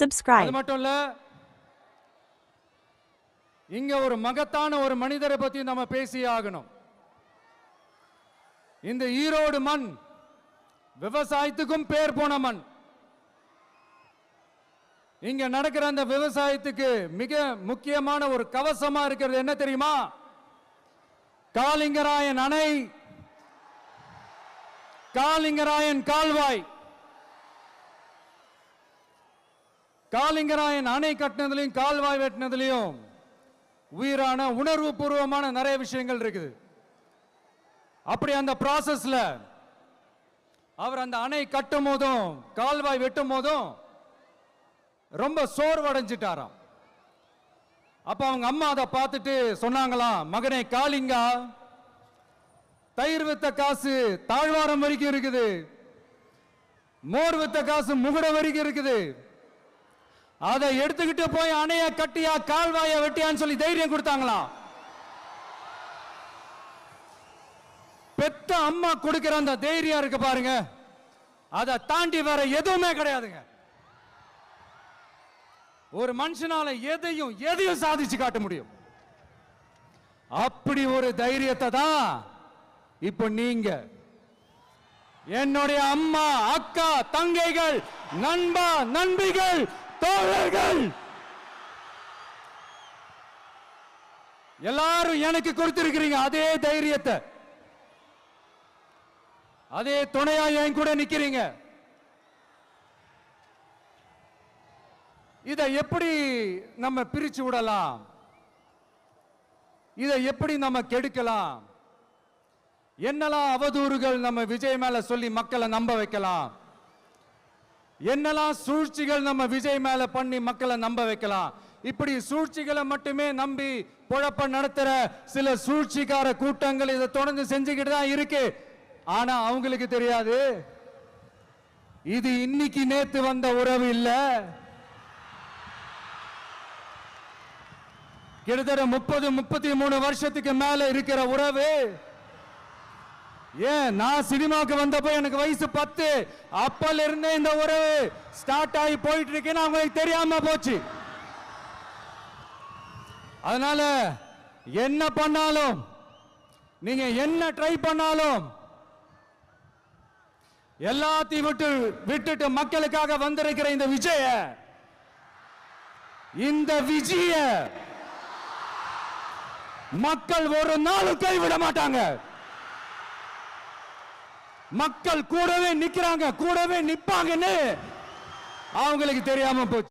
subscribe. அது மட்டும் இல்ல, இங்க ஒரு மகத்தான ஒரு மனிதரை பத்தி நம்ம பேசி ஆகணும். இந்த ஈரோடு மண் விவசாயத்துக்கும் பேர் போன மண். இங்க நடக்கிற அந்த விவசாயத்துக்கு மிக முக்கியமான ஒரு கவசமா இருக்கிறது என்ன தெரியுமா? காலிங்கராயன் அணை, காலிங்கராயன் கால்வாய். காலிங்கராயன் அணை கட்டினதுலையும் கால்வாய் வெட்டினதுலையும் உயிரான உணர்வு பூர்வமான நிறைய விஷயங்கள் இருக்குது. அப்படி அந்த ப்ராசஸ்ல அவர் அந்த அணை கட்டும் போதும் கால்வாய் வெட்டும் போதும் ரொம்ப சோர்வடைஞ்சிட்டாராம். அப்ப அவங்க அம்மா அதை பார்த்துட்டு சொன்னாங்களாம், மகனே காளிங்கா, தயிர் வித்த காசு தாழ்வாரம் வரைக்கும் இருக்குது, மோர் வித்த காசு முகுட வரைக்கும் இருக்குது, அதை எடுத்துக்கிட்டு போய் அணைய கட்டியா கால்வாய வெட்டியான்னு சொல்லி தைரியம் கொடுத்தாங்களாம். பெத்த அம்மா கொடுக்கிற அந்த தைரியம் இருக்கு பாருங்க, அதை தாண்டி வேற எதுவுமே கிடையாதுங்க. ஒரு மனுஷனால எதையும் சாதிச்சு காட்ட முடியும். அப்படி ஒரு தைரியத்தை தான் இப்ப நீங்க என்னுடைய அம்மா, அக்கா, தங்கைகள், நண்பா, நண்பிகள், தோழர்கள் எல்லாரும் எனக்கு கொடுத்திருக்கிறீங்க. அதே தைரியத்தை, அதே துணையா என் கூட நிக்கிறீங்க. இதை எப்படி நம்ம பிரிச்சு விடலாம்? இதை எப்படி நம்ம கெடுக்கலாம்? என்னெல்லாம் அவதூறுகள் நம்ம விஜய் மேல சொல்லி மக்களை நம்ப வைக்கலாம்? என்னெல்லாம் சூழ்ச்சிகள் நம்ம விஜய் மேல பண்ணி மக்களை நம்ப வைக்கலாம்? இப்படி சூழ்ச்சிகளை மட்டுமே நம்பி பொழப்ப நடத்துற சில சூழ்ச்சிக்கார கூட்டங்கள் இதை தொடர்ந்து செஞ்சுக்கிட்டு தான் இருக்கு. ஆனா அவங்களுக்கு தெரியாது, இது இன்னைக்கு நேத்து வந்த உறவு இல்ல. கிட்டத்தட்ட 30-33 வருஷத்துக்கு மேல இருக்கிற உறவு. ஏன், நான் சினிமாவுக்கு வந்தப்போ எனக்கு வயசு 10. அப்பல இருந்தே இந்த உறவு ஸ்டார்ட் ஆகி போயிட்டு இருக்குன்னு அவங்களுக்கு தெரியாம போச்சு. அதனால என்ன பண்ணாலும், நீங்க என்ன ட்ரை பண்ணாலும், எல்லாத்தையும் விட்டுட்டு மக்களுக்காக வந்திருக்கிற இந்த விஜய மக்கள் ஒரு நாளும் கைவிட மாட்டாங்க. மக்கள் கூடவே நிக்கிறாங்க, கூடவே நிப்பாங்கன்னு அவங்களுக்கு தெரியாம போச்சு.